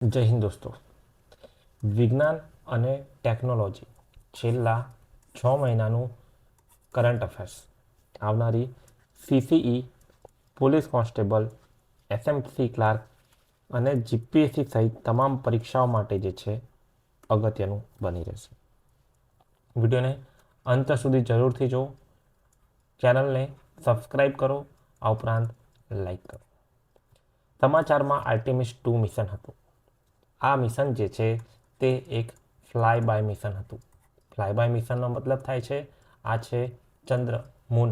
જય હિન્દ દોસ્તો. વિજ્ઞાન અને ટેકનોલોજી છેલ્લા 6 મહિનાનું કરંટ અફેર્સ આવનારી CCE, police constable, SMC clerk અને GPSC સહિત તમામ પરીક્ષાઓ માટે જે છે અગત્યનું બની રહેશે. વિડીયોને અંત સુધી જરૂરથી જુઓ, ચેનલને સબસ્ક્રાઈબ કરો, આ ઉપરાંત લાઈક કરો. સમાચારમાં આર્ટેમિસ 2 મિશન હતું. આ મિશન જે છે તે એક ફ્લાય બાય મિશન હતું. ફ્લાય બાય મિશનનો મતલબ થાય છે આ છે ચંદ્ર, મૂન.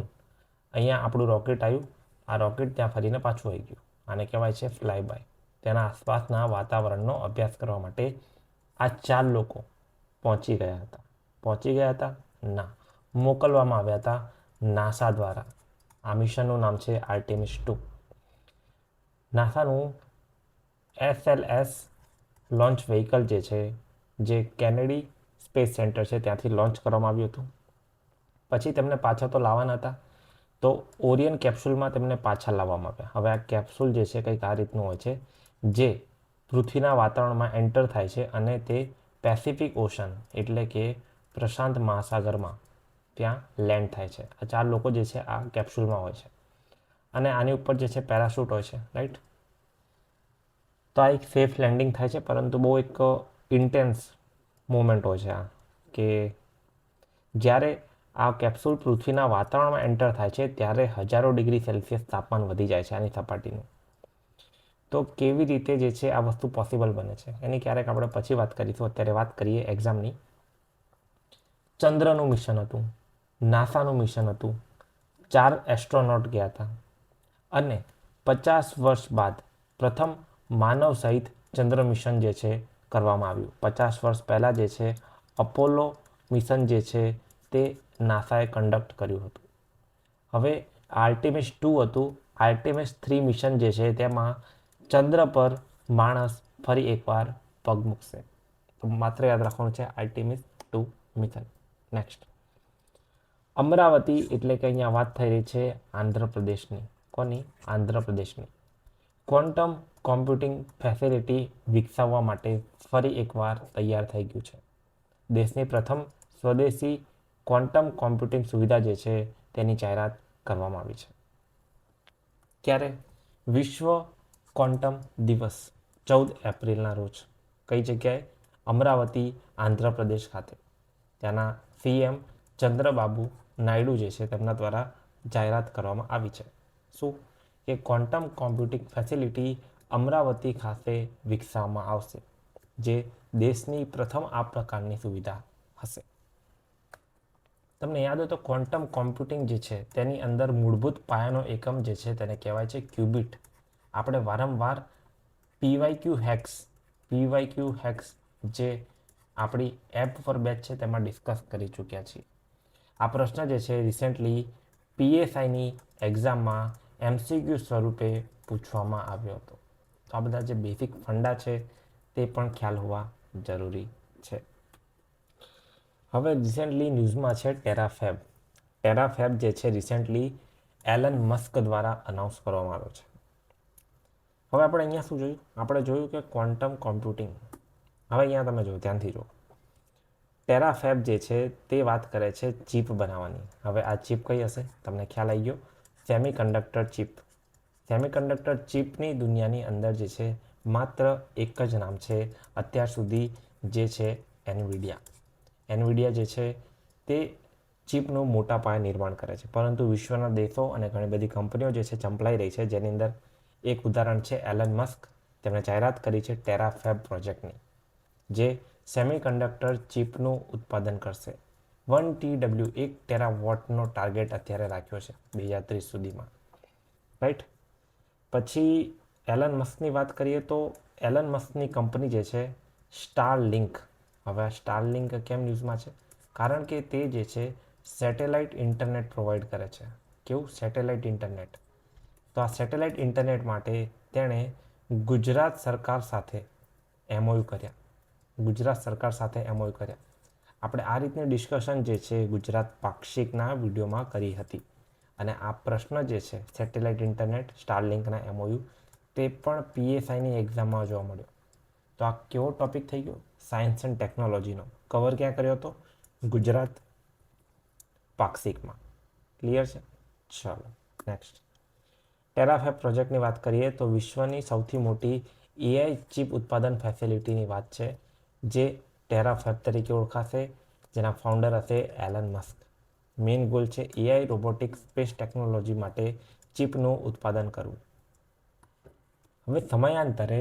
અહીંયા આપણું રોકેટ આવ્યું, આ રોકેટ ત્યાં ફરીને પાછું આવી ગયું. આને કહેવાય છે ફ્લાય બાય. તેના આસપાસના વાતાવરણનો અભ્યાસ કરવા માટે આ 4 લોકો પહોંચી ગયા હતા. પહોંચી ગયા હતા? ના, મોકલવામાં આવ્યા હતા નાસા દ્વારા. આ મિશનનું નામ છે આર્ટેમિસ 2. નાસાનું SLS લોન્ચ વ્હીકલ જે છે, જે કેનેડી સ્પેસ સેન્ટર છે ત્યાંથી લોન્ચ કરવામાં આવ્યું હતું. પછી તેમને પાછા તો લાવવાના હતા, તો ઓરિયન કેપ્સ્યુલમાં તેમને પાછા લાવવામાં આવ્યા. હવે આ કેપ્સ્યુલ જે છે કંઈક આ રીતનું હોય છે, જે પૃથ્વીના વાતાવરણમાં એન્ટર થાય છે અને તે પેસિફિક ઓશન એટલે કે પ્રશાંત મહાસાગરમાં ત્યાં લેન્ડ થાય છે. આ 4 લોકો જે છે આ કેપ્સ્યુલમાં હોય છે અને આની ઉપર જે છે પેરાશૂટ હોય છે, રાઈટ. તો આ એક સેફ લેન્ડિંગ થાય છે, પરંતુ બહુ એક ઇન્ટેન્સ મોમેન્ટ હોય છે આ, કે જ્યારે આ કેપ્સ્યુલ પૃથ્વીના વાતાવરણમાં એન્ટર થાય છે ત્યારે હજારો ડિગ્રી સેલ્સિયસ તાપમાન વધી જાય છે આની સપાટીનું. તો કેવી રીતે જે છે આ વસ્તુ પોસિબલ બને છે એની ક્યારેક આપણે પછી વાત કરીશું. અત્યારે વાત કરીએ એક્ઝામની. ચંદ્રનું મિશન હતું, નાસાનું મિશન હતું, 4 એસ્ટ્રોનોટ ગયા હતા અને 50 વર્ષ બાદ પ્રથમ માનવ સહિત ચંદ્ર મિશન જે છે કરવામાં આવ્યું. 50 વર્ષ પહેલાં જે છે અપોલો મિશન જે છે તે નાસાએ કન્ડક્ટ કર્યું હતું. હવે આર્ટેમિસ 2 હતું. આર્ટેમિસ 3 મિશન જે છે તેમાં ચંદ્ર પર માણસ ફરી એકવાર પગ મૂકશે. તો માત્ર યાદ રાખવાનું છે આર્ટેમિસ 2 મિશન. નેક્સ્ટ, અમરાવતી એટલે કે અહીંયા વાત થઈ રહી છે આંધ્રપ્રદેશની. કોની? આંધ્રપ્રદેશની. ક્વોન્ટમ કોમ્પ્યુટિંગ ફેસિલિટી વિકસાવવા માટે ફરી એકવાર તૈયાર થઈ ગયું છે. દેશની પ્રથમ સ્વદેશી ક્વોન્ટમ કોમ્પ્યુટિંગ સુવિધા જે છે તેની જાહેરાત કરવામાં આવી છે. ક્યારે? વિશ્વ ક્વોન્ટમ દિવસ 14 એપ્રિલના રોજ. કઈ જગ્યાએ? અમરાવતી, આંધ્રપ્રદેશ ખાતે. ત્યાંના CM ચંદ્રબાબુ નાયડુ જે છે તેમના દ્વારા જાહેરાત કરવામાં આવી છે. શું? કે ક્વોન્ટમ કોમ્પ્યુટિંગ ફેસિલિટી અમરાવતી ખાતે વિકસાવવામાં આવશે, જે દેશની પ્રથમ આ પ્રકારની સુવિધા હશે. તમને યાદ હોય તો ક્વોન્ટમ કોમ્પ્યુટિંગ જે છે તેની અંદર મૂળભૂત પાયાનો એકમ જે છે તેને કહેવાય છે ક્યુબિટ. આપણે વારંવાર PYQ હેક્સ જે આપણી એપ પર બેચ છે તેમાં ડિસ્કસ કરી ચૂક્યા છીએ. આ પ્રશ્ન જે છે રિસેન્ટલી PSIની એક્ઝામમાં MCQ સ્વરૂપે પૂછવામાં આવ્યો હતો. તો આ બધા જે બેઝિક ફંડા છે તે પણ ખ્યાલ હોવા જરૂરી છે. હવે રિસેન્ટલી ન્યૂઝમાં છે ટેરાફેબ. ટેરાફેબ જે છે રિસેન્ટલી એલન મસ્ક દ્વારા અનાઉન્સ કરવામાં આવ્યો છે. હવે આપણે અહીંયા શું જોયું? આપણે જોયું કે ક્વોન્ટમ કોમ્પ્યુટિંગ. હવે અહીંયા તમે જો ધ્યાનથી જુઓ. ટેરાફેબ જે છે તે વાત કરે છે ચીપ બનાવવાની. હવે આ ચીપ કઈ હશે? તમને ખ્યાલ આવી ગયો. Semiconductor chip. સેમિકન્ડક્ટર ચીપની દુનિયાની અંદર જે છે માત્ર એક જ નામ છે અત્યાર સુધી, જે છે એનવિડિયા. એનવિડિયા જે છે તે ચીપનું મોટા પાયે નિર્માણ કરે છે, પરંતુ વિશ્વના દેશો અને ઘણી બધી કંપનીઓ જે છે ચંપલાઈ રહી છે, જેની અંદર એક ઉદાહરણ છે એલન મસ્ક. તેમણે જાહેરાત કરી છે ટેરાફેબ પ્રોજેક્ટની, જે સેમિકન્ડક્ટર ચીપનું ઉત્પાદન કરશે. 1 TW 1 ટેરાવોટનો ટાર્ગેટ અત્યારે રાખ્યો છે 2030 સુધીમાં, રાઈટ. પછી એલન મસ્કની વાત કરીએ તો એલન મસ્કની કંપની જે છે સ્ટારલિંક. હવે આ સ્ટારલિંક કેમ ન્યૂઝમાં છે? કારણ કે તે જે છે સેટેલાઇટ ઇન્ટરનેટ પ્રોવાઈડ કરે છે. કેવું? Satellite internet. તો આ સેટેલાઇટ ઇન્ટરનેટ માટે તેણે ગુજરાત સરકાર સાથે MOU કર્યા. ગુજરાત સરકાર સાથે MOU કર્યા. આપણે આ રીતની ડિસ્કશન જે છે ગુજરાત પાક્ષિકના વિડીયોમાં કરી હતી. અને આ પ્રશ્ન જે છે સેટેલાઇટ ઇન્ટરનેટ સ્ટારલિંકના MOU તે પણ PSIની એક્ઝામમાં જોવા મળ્યો. તો આ કેવો ટોપિક થઈ ગયો? સાયન્સ એન્ડ ટેકનોલોજીનો. કવર ક્યાં કર્યો હતો? ગુજરાત પાક્ષિકમાં. ક્લિયર છે? ચાલો નેક્સ્ટ. ટેરાફેબ પ્રોજેક્ટની વાત કરીએ તો વિશ્વની સૌથી મોટી એઆઈ ચિપ ઉત્પાદન ફેસિલિટીની વાત છે, જે ટેરાફેબ તરીકે ઓળખાશે, જેના ફાઉન્ડર હશે એલન મસ્ક. મેઇન ગોલ છે એઆઈ રોબોટિક્સ સ્પેસ ટેકનોલોજી માટે ચિપનું ઉત્પાદન કરવું. હવે સમયાંતરે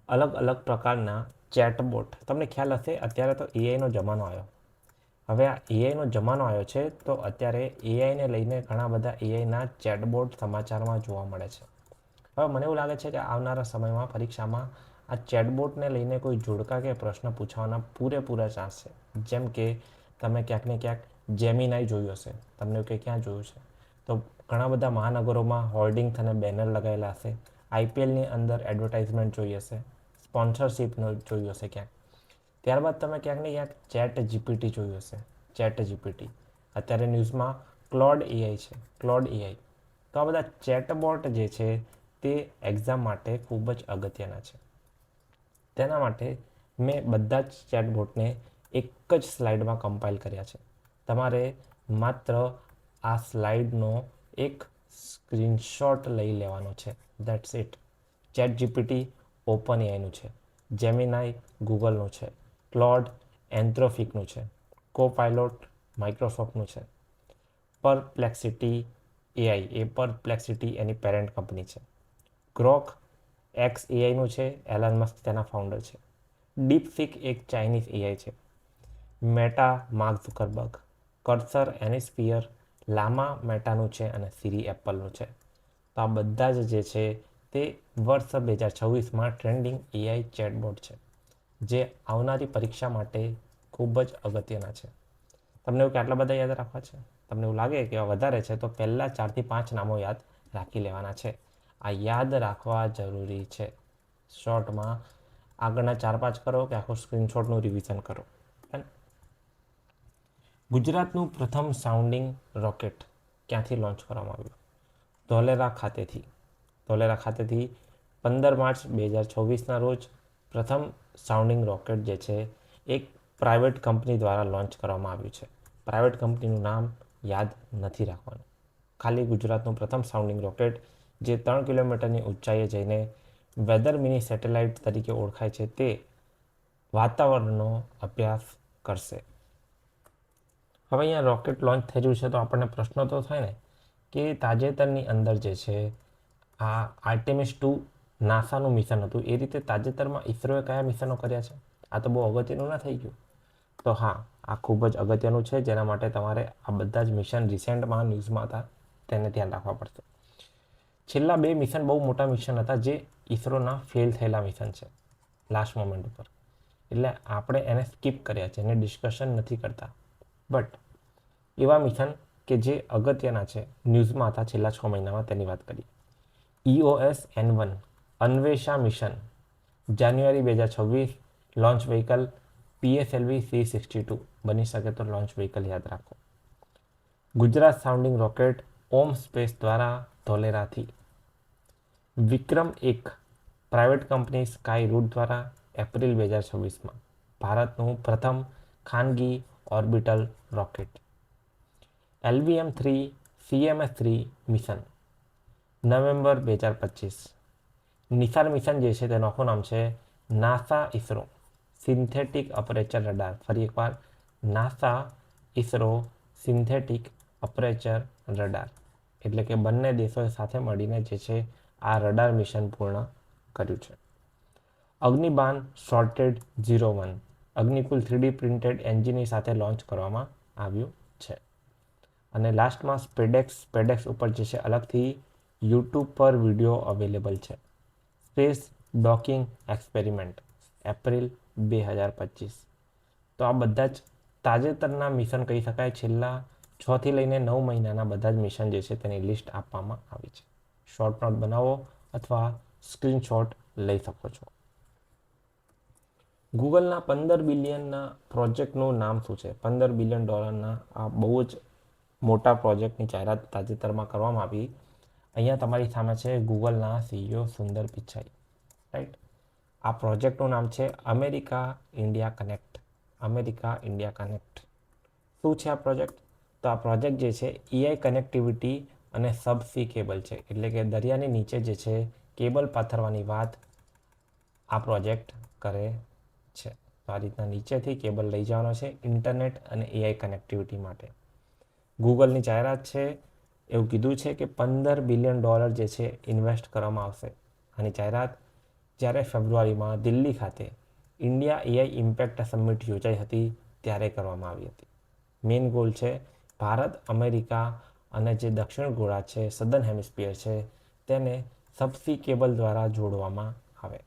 અલગ અલગ પ્રકારના ચેટબોટ, તમને ખ્યાલ હશે અત્યારે તો એઆઈનો જમાનો આવ્યો. હવે આ એઆઈનો જમાનો આવ્યો છે તો અત્યારે એઆઈને લઈને ઘણા બધા એઆઈના ચેટબોટ સમાચારમાં જોવા મળે છે. હવે મને એવું લાગે છે કે આવનારા સમયમાં પરીક્ષામાં આ ચેટબોટને લઈને કોઈ જોડકા કે પ્રશ્ન પૂછવાના પૂરેપૂરા ચાન્સ છે. જેમ કે તમે ક્યાંક ને ક્યાંક જેમિનાઈ જોયું હશે, તમને કે ક્યાં જોયું છે? તો ઘણા બધા મહાનગરોમાં હોર્ડિંગ્સ અને બેનર લગાવેલા હશે. આઈપીએલની અંદર એડવર્ટાઇઝમેન્ટ જોઈ હશે, સ્પોન્સરશિપનો જોયું હશે ક્યાંક. ત્યારબાદ તમે ક્યાંક ને ક્યાંક ચેટ જીપીટી જોયું હશે. ચેટ જીપીટી અત્યારે ન્યૂઝમાં ક્લોડ એઆઈ છે, ક્લોડ એઆઈ. તો આ બધા ચેટબોટ જે છે તે એક્ઝામ માટે ખૂબ જ અગત્યના છે. તેના માટે મેં બધા જ ચેટબોટને એક જ સ્લાઇડમાં કમ્પાઇલ કર્યા છે. તમારે માત્ર આ સ્લાઇડનો એક સ્ક્રીનશોટ લઈ લેવાનો છે. That's it. Chat GPT open એઆઈનું છે, જેમિનાઈ ગૂગલનું છે, ક્લોડ એન્થ્રોપિકનું છે, કોપાયલોટ માઇક્રોસોફ્ટનું છે, પરપ્લેક્સિટી એઆઈ એ પરપ્લેક્સિટી એની પેરેન્ટ કંપની છે, ગ્રોક એક્સ એઆઈનું છે, એલન મસ્ક તેના ફાઉન્ડર છે, ડીપસીક એક ચાઇનીઝ એઆઈ છે, મેટા માર્ક ઝુકરબર્ગ, કર્સર એનિસ્ફિયર લામા મેટાનું છે અને સિરી એપલનું છે. તો આ બધા જ જે છે તે વર્ષ 2026માં ટ્રેન્ડિંગ એઆઈ ચેટબોટ છે, જે આવનારી પરીક્ષા માટે ખૂબ જ અગત્યના છે. તમને એવું કે આટલા બધા યાદ રાખવા છે? તમને એવું લાગે કે વધારે છે તો પહેલાં 4 થી 5 નામો યાદ રાખી લેવાના છે. આ યાદ રાખવા જરૂરી છે. શોર્ટમાં આગળના 4-5 કરો કે આખું સ્ક્રીનશોટનું રિવિઝન કરો. ગુજરાતનું પ્રથમ સાઉન્ડિંગ રોકેટ ક્યાંથી લોન્ચ કરવામાં આવ્યું? ધોલેરા ખાતેથી. ધોલેરા ખાતેથી 15 માર્ચ 2024ના રોજ પ્રથમ સાઉન્ડિંગ રોકેટ જે છે એક પ્રાઇવેટ કંપની દ્વારા લોન્ચ કરવામાં આવ્યું છે. પ્રાઇવેટ કંપનીનું નામ યાદ નથી રાખવાનું. ખાલી ગુજરાતનું પ્રથમ સાઉન્ડિંગ રોકેટ જે 3 કિલોમીટરની ઊંચાઈએ જઈને વેધર મિની સેટેલાઇટ તરીકે ઓળખાય છે તે વાતાવરણનો અભ્યાસ કરશે. હવે અહીંયા રોકેટ લોન્ચ થઈ રહ્યું છે તો આપણને પ્રશ્ન તો થાય ને કે તાજેતરની અંદર જે છે આ આર્ટેમિસ 2 નાસાનું મિશન હતું, એ રીતે તાજેતરમાં ઇસરોએ કયા મિશનો કર્યા છે? આ તો બહુ અગત્યનું ના થઈ ગયું? તો હા, આ ખૂબ જ અગત્યનું છે, જેના માટે તમારે આ બધા જ મિશન રિસેન્ટમાં ન્યૂઝમાં હતા તેને ધ્યાન રાખવા પડશે. છેલ્લા 2 મિશન બહુ મોટા મિશન હતા જે ઇસરોના ફેલ થયેલા મિશન છે લાસ્ટ મોમેન્ટ ઉપર, એટલે આપણે એને સ્કીપ કર્યા છે, એને ડિસ્કશન નથી કરતા. બટ એવા મિશન કે જે અગત્યના છે, ન્યૂઝમાં હતા છેલ્લા 6 મહિનામાં, તેની વાત કરીએ. EOS-N1 અન્વેષા મિશન, જાન્યુઆરી 2026. લોન્ચ વ્હીકલ PSLV C62, બની શકે તો લોન્ચ વ્હીકલ યાદ રાખો. ગુજરાત સાઉન્ડિંગ રોકેટ ઓમ સ્પેસ દ્વારા ધોલેરાથી. વિક્રમ-1 પ્રાઇવેટ કંપની સ્કાય રૂટ દ્વારા એપ્રિલ 2026માં ભારતનું પ્રથમ ખાનગી orbital rocket. LVM-3 CMS-3 mission November 2025. Nisar mission જે છે તેનું આખું નામ છે નાસા ઇસરો સિન્થેટિક અપરેચર રડાર. ફરી એકવાર, નાસા ઇસરો સિન્થેટિક અપરેચર રડાર, એટલે કે બંને દેશોએ સાથે મળીને જે છે આ રડાર મિશન પૂર્ણ કર્યું છે. અગ્નિબાન શોર્ટેડ 01 અગ્નિકુલ 3D પ્રિન્ટેડ એન્જિનની સાથે લોન્ચ કરવામાં આવ્યું છે. અને લાસ્ટમાં સ્પેડેક્સ ઉપર જે છે અલગથી યુટ્યુબ પર વિડીયો અવેલેબલ છે. Space docking experiment April 2025. તો આ બધા જ તાજેતરના મિશન કહી શકાય. છેલ્લા 6 થી લઈને 9 મહિનાના બધા જ મિશન જે છે તેની લિસ્ટ આપવામાં આવી છે. શોર્ટ નોટ બનાવો અથવા સ્ક્રીનશોટ લઈ શકો છો. ગૂગલના 15 બિલિયનના પ્રોજેક્ટનું નામ શું છે? $15 બિલિયન આ બહુ જ મોટા પ્રોજેક્ટની જાહેરાત તાજેતરમાં કરવામાં આવી. અહીંયા તમારી સામે છે ગૂગલના CEO સુંદર પિચાઈ, રાઈટ. આ પ્રોજેક્ટનું નામ છે America India connect. America India connect. શું છે આ પ્રોજેક્ટ? તો આ પ્રોજેક્ટ જે છે એઆઈ કનેક્ટિવિટી અને સબસી કેબલ છે, એટલે કે દરિયાની નીચે જે છે કેબલ પાથરવાની વાત આ પ્રોજેક્ટ કરે છે. તો આ રીતના નીચેથી કેબલ લઈ જવાનો છે ઇન્ટરનેટ અને એઆઈ કનેક્ટિવિટી માટે. ગૂગલની જાહેરાત છે, એવું કીધું છે કે $15 બિલિયન જે છે ઇન્વેસ્ટ કરવામાં આવશે. આની જાહેરાત જ્યારે ફેબ્રુઆરીમાં દિલ્હી ખાતે ઇન્ડિયા એઆઈ ઇમ્પેક્ટ સમિટ યોજાઈ હતી ત્યારે કરવામાં આવી હતી. મેઇન ગોલ છે ભારત, અમેરિકા અને જે દક્ષિણ ગોળા છે, સદર્ન હેમિસ્ફિયર છે, તેને સબસી કેબલ દ્વારા જોડવામાં આવે.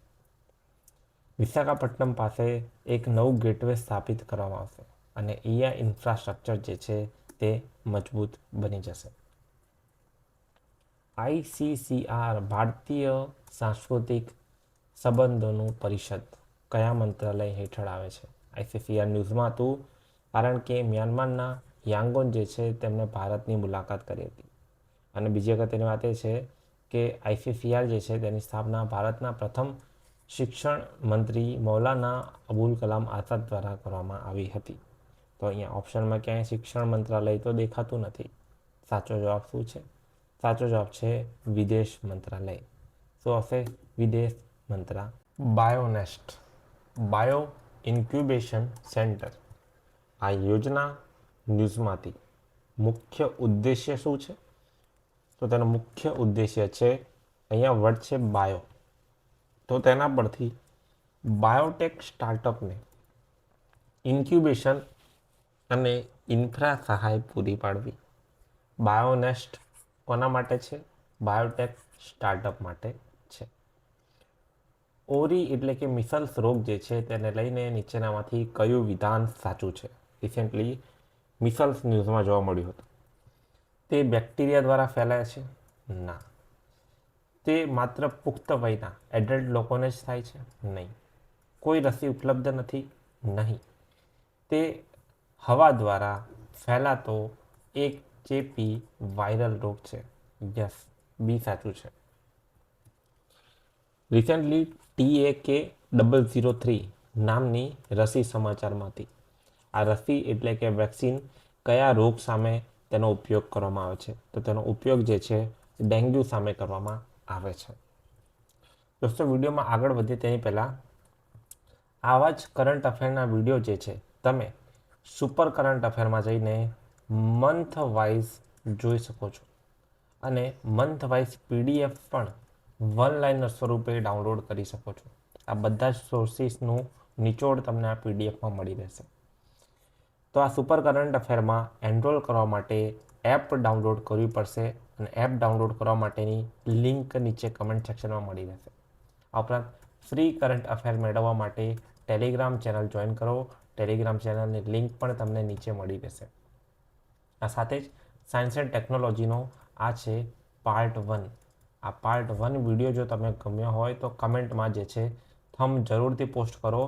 વિશાખાપટ્ટનમ પાસે એક નવું ગેટવે સ્થાપિત કરવામાં આવશે અને એઆઈ ઇન્ફ્રાસ્ટ્રક્ચર જે છે તે મજબૂત બની જશે. ICCR ભારતીય સાંસ્કૃતિક સંબંધોનું પરિષદ કયા મંત્રાલય હેઠળ આવે છે? ICCR ન્યૂઝમાં હતું કારણ કે મ્યાનમારના યાંગોન જે છે તેમણે ભારતની મુલાકાત કરી હતી. અને બીજી અગત્યની વાત એ છે કે ICCR જે છે તેની સ્થાપના ભારતના પ્રથમ શિક્ષણ મંત્રી મૌલાના અબુલ કલામ આઝાદ દ્વારા કરવામાં આવી હતી. તો અહીંયા ઓપ્શનમાં ક્યાંય શિક્ષણ મંત્રાલય તો દેખાતું નથી. સાચો જવાબ શું છે? સાચો જવાબ છે વિદેશ મંત્રાલય. શું હશે? વિદેશ મંત્રાલય. બાયોનેસ્ટ બાયો ઇન્ક્યુબેશન સેન્ટર આ યોજના ન્યૂઝમાંથી મુખ્ય ઉદ્દેશ્ય શું છે? તો તેનો મુખ્ય ઉદ્દેશ્ય છે, અહીંયા વર્ડ છે બાયો, તો તેના પરથી બાયોટેક સ્ટાર્ટઅપને ઇન્ક્યુબેશન અને ઇન્ફ્રા સહાય પૂરી પાડવી. બાયોનેસ્ટ કોના માટે છે? બાયોટેક સ્ટાર્ટઅપ માટે છે. ઓરી એટલે કે મિસલ્સ રોગ જે છે તેને લઈને નીચેનામાંથી કયું વિધાન સાચું છે? રિસેન્ટલી મિસલ્સ ન્યૂઝમાં જોવા મળ્યું હતું. તે બેક્ટેરિયા દ્વારા ફેલાય છે? ના. તે માત્ર પુખ્ત વયના એડલ્ટ લોકોને જ થાય છે? નહીં. કોઈ રસી ઉપલબ્ધ નથી? નહીં. તે હવા દ્વારા ફેલાતો એક ચેપી વાયરલ રોગ છે. યસ, બી સાચું છે. રિસેન્ટલી TAK-003 નામની રસી સમાચારમાંથી. આ રસી એટલે કે વેક્સિન કયા રોગ સામે તેનો ઉપયોગ કરવામાં આવે છે? તો તેનો ઉપયોગ જે છે ડેન્ગ્યુ સામે કરવામાં આવે છે. દોસ્તો, વિડીયોમાં આગળ વધીએ તેની પહેલાં આવા જ કરંટ અફેરના વિડીયો જે છે તમે સુપર કરંટ અફેરમાં જઈને મંથ વાઇઝ જોઈ શકો છો અને મંથ વાઇઝ PDF પણ વન લાઇનર સ્વરૂપે ડાઉનલોડ કરી શકો છો. આ બધા જ સોર્સિસનું નિચોડ તમને આ PDFમાં મળી રહેશે. તો આ સુપર કરંટ અફેરમાં એનરોલ કરવા માટે એપ ડાઉનલોડ કરવી પડશે અને એપ ડાઉનલોડ કરવા માટેની લિંક નીચે કમેન્ટ સેક્શનમાં મળી રહેશે. આ ઉપરાંત ફ્રી કરંટ અફેર મેળવવા માટે ટેલિગ્રામ ચેનલ જોઈન કરો. ટેલિગ્રામ ચેનલની લિંક પણ તમને નીચે મળી રહેશે. આ સાથે જ સાયન્સ એન્ડ ટેકનોલોજીનો આ છે પાર્ટ 1. આ પાર્ટ 1 વિડીયો જો તમે ગમ્યો હોય તો કમેન્ટમાં જે છે થમ જરૂરથી પોસ્ટ કરો.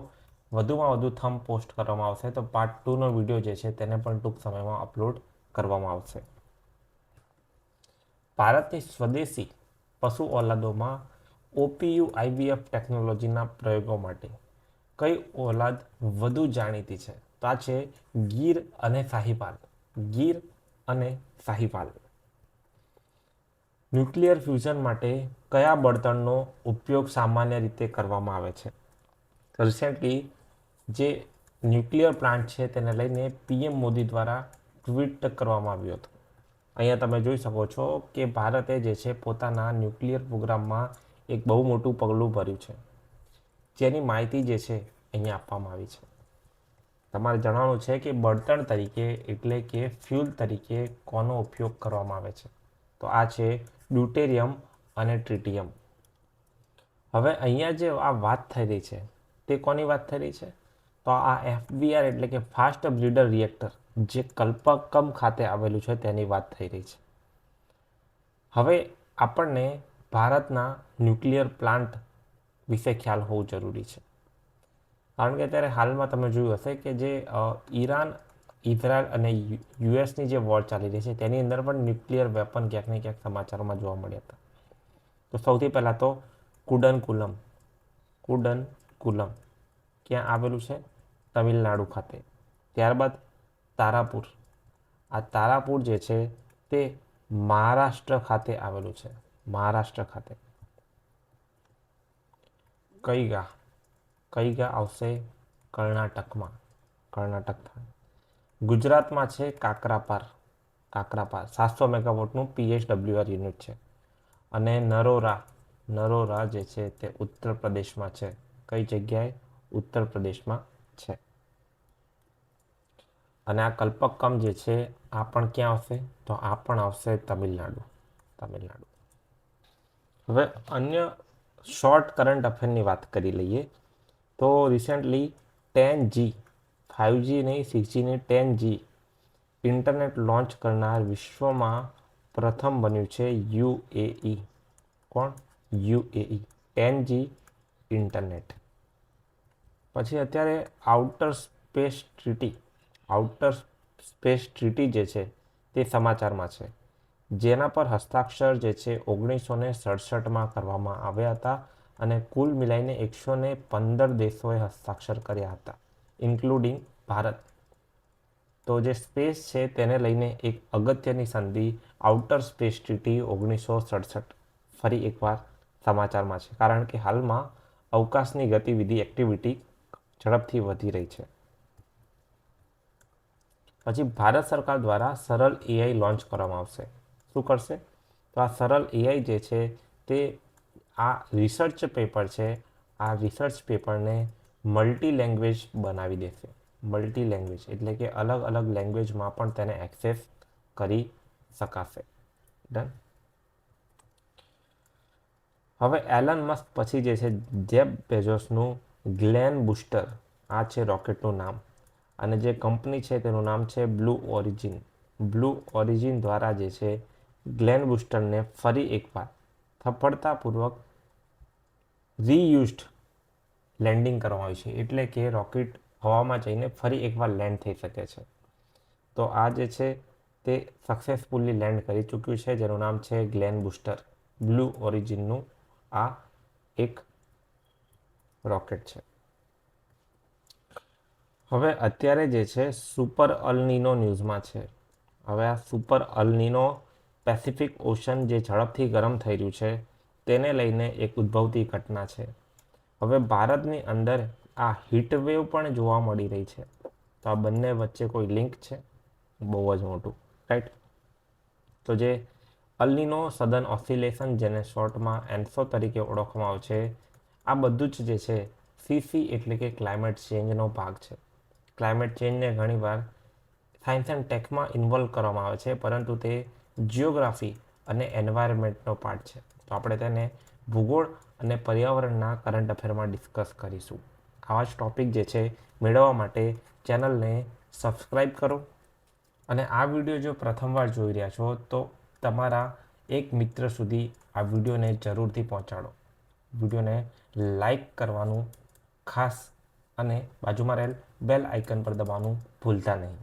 વધુમાં વધુ થમ પોસ્ટ કરવામાં આવશે તો પાર્ટ 2નો વિડીયો જે છે તેને પણ ટૂંક સમયમાં અપલોડ કરવામાં આવશે. ભારતની સ્વદેશી પશુ ઓલાદોમાં OPU IVF ટેકનોલોજીના પ્રયોગો માટે કઈ ઓલાદ વધુ જાણીતી છે? તો આ છે ગીર અને સાહિવાલ. ગીર અને સાહિવાલ. ન્યુક્લિયર ફ્યુઝન માટે કયા બળતણનો ઉપયોગ સામાન્ય રીતે કરવામાં આવે છે? રિસેન્ટલી જે ન્યુક્લિયર પ્લાન્ટ છે તેને લઈને PM મોદી દ્વારા ટ્વીટ કરવામાં આવ્યું હતું. અહીંયા તમે જોઈ શકો છો કે ભારતે જે છે પોતાના ન્યુક્લિયર પ્રોગ્રામમાં એક બહુ મોટું પગલું ભર્યું છે, જેની માહિતી જે છે અહીંયા આપવામાં આવી છે. તમારે જણાવવાનું છે કે બળતણ તરીકે એટલે કે ફ્યુલ તરીકે કોનો ઉપયોગ કરવામાં આવે છે? તો આ છે ડ્યુટેરિયમ અને ટ્રિટિયમ. હવે અહીંયા જે આ વાત થઈ રહી છે તે કોની વાત થઈ રહી છે? તો આ FBR એટલે કે ફાસ્ટ બ્રીડર રિએક્ટર જે કલ્પક્કમ ખાતે આવેલું છે તેની વાત થઈ રહી છે. હવે આપણને ભારતના ન્યુક્લિયર પ્લાન્ટ વિશે ખ્યાલ હોવું જરૂરી છે, કારણ કે અત્યારે હાલમાં તમે જોયું હશે કે જે ઈરાન, ઇઝરાયલ અને યુએસની જે વોર ચાલી રહી છે તેની અંદર પણ ન્યુક્લિયર વેપન ક્યાંક ને ક્યાંક સમાચારોમાં જોવા મળ્યા હતા. તો સૌથી પહેલાં તો કુડનકુલમ. કુડનકુલમ ક્યાં આવેલું છે? તમિલનાડુ ખાતે. ત્યારબાદ તારાપુર. આ તારાપુર જે છે તે મહારાષ્ટ્ર ખાતે આવેલું છે. મહારાષ્ટ્ર ખાતે. કઈગા આવશે કર્ણાટકમાં. કર્ણાટક થાય. ગુજરાતમાં છે કાકરાપાર. 700 મેગાવોટનું PHWR યુનિટ છે. અને નરોરા જે છે તે ઉત્તર પ્રદેશમાં છે. કઈ જગ્યાએ? ઉત્તર પ્રદેશમાં છે. અને આ કલ્પક્કમ જે છે આ પણ ક્યાં આવશે? તો આ પણ આવશે તમિલનાડુ. હવે અન્ય શોર્ટ કરંટ અફેરની વાત કરી લઈએ તો રિસેન્ટલી 10G 5G નહીં 6Gની 10G ઇન્ટરનેટ લોન્ચ કરનાર વિશ્વમાં પ્રથમ બન્યું છે UAE. કોણ? UAE. 10G internet. પછી અત્યારે આઉટર સ્પેસ ટ્રીટી જે છે તે સમાચારમાં છે, જેના પર હસ્તાક્ષર જે છે 1967માં કરવામાં આવ્યા હતા અને કુલ મિલાઈને 115 દેશોએ હસ્તાક્ષર કર્યા હતા, ઇન્ક્લુડિંગ ભારત. તો જે સ્પેસ છે તેને લઈને એક અગત્યની સંધિ આઉટર સ્પેસ ટ્રીટી 1967 ફરી એકવાર સમાચારમાં છે, કારણ કે હાલમાં અવકાશની ગતિવિધિ એક્ટિવિટી ઝડપથી વધી રહી છે. પછી ભારત સરકાર દ્વારા સરળ AI લોન્ચ કરવામાં આવશે. શું કરશે? તો આ સરળ AI જે છે તે આ રિસર્ચ પેપર છે, આ રિસર્ચ પેપરને મલ્ટી લેંગ્વેજ બનાવી દેશે. મલ્ટી લેંગ્વેજ એટલે કે અલગ અલગ લેંગ્વેજમાં પણ તેને એક્સેસ કરી શકાશે. ડન. હવે એલન મસ્ક પછી જે છે જેફ બેઝોસનું ગ્લેન બુસ્ટર, આ છે રોકેટનું નામ, અને જે કંપની છે તેનું નામ છે બ્લુ ઓરિજિન. બ્લુ ઓરિજિન દ્વારા જે છે ગ્લેન બુસ્ટરને ફરી એકવાર સફળતાપૂર્વક રીયુઝડ લેન્ડિંગ કરવામાં આવ્યું છે, એટલે કે રોકેટ હવામાં જઈને ફરી એકવાર લેન્ડ થઈ શકે છે. તો આ જે છે તે સક્સેસફુલી લેન્ડ કરી ચૂક્યું છે, જેનું નામ છે ગ્લેન બુસ્ટર. બ્લુ ઓરિજિનનું આ એક રોકેટ છે. હવે અત્યારે જે છે સુપર અલનીનો ન્યૂઝમાં છે. હવે આ સુપર અલનીનો પેસિફિક ઓશન જે ઝડપથી ગરમ થઈ રહ્યું છે તેને લઈને એક ઉદ્ભવતી ઘટના છે. હવે ભારતની અંદર આ હીટવેવ પણ જોવા મળી રહી છે. તો આ બંને વચ્ચે કોઈ લિંક છે? બહુ જ મોટું, રાઈટ. તો જે અલનીનો સદન ઓસિલેશન, જેને શોર્ટમાં ENSO તરીકે ઓળખવામાં આવે છે, આ બધું જ જે છે CC એટલે કે ક્લાઇમેટ ચેન્જનો ભાગ છે. ક્લાઇમેટ ચેન્જને ઘણીવાર સાયન્સ એન્ડ ટેકમાં ઇન્વોલ્વ કરવામાં આવે છે, પરંતુ તે જિયોગ્રાફી અને એન્વાયરમેન્ટનો પાર્ટ છે. તો આપણે તેને ભૂગોળ અને પર્યાવરણના કરંટ અફેરમાં ડિસ્કસ કરીશું. આવા જ ટોપિક જે છે મેળવવા માટે ચેનલને સબસ્ક્રાઈબ કરો, અને આ વિડીયો જો પ્રથમવાર જોઈ રહ્યા છો તો તમારા એક મિત્ર સુધી આ વિડીયોને જરૂરથી પહોંચાડો. વિડીયોને લાઈક કરવાનું ખાસ, અને બાજુમાં રહેલ બેલ આઇકન પર દબાવવાનું ભૂલતા નહીં.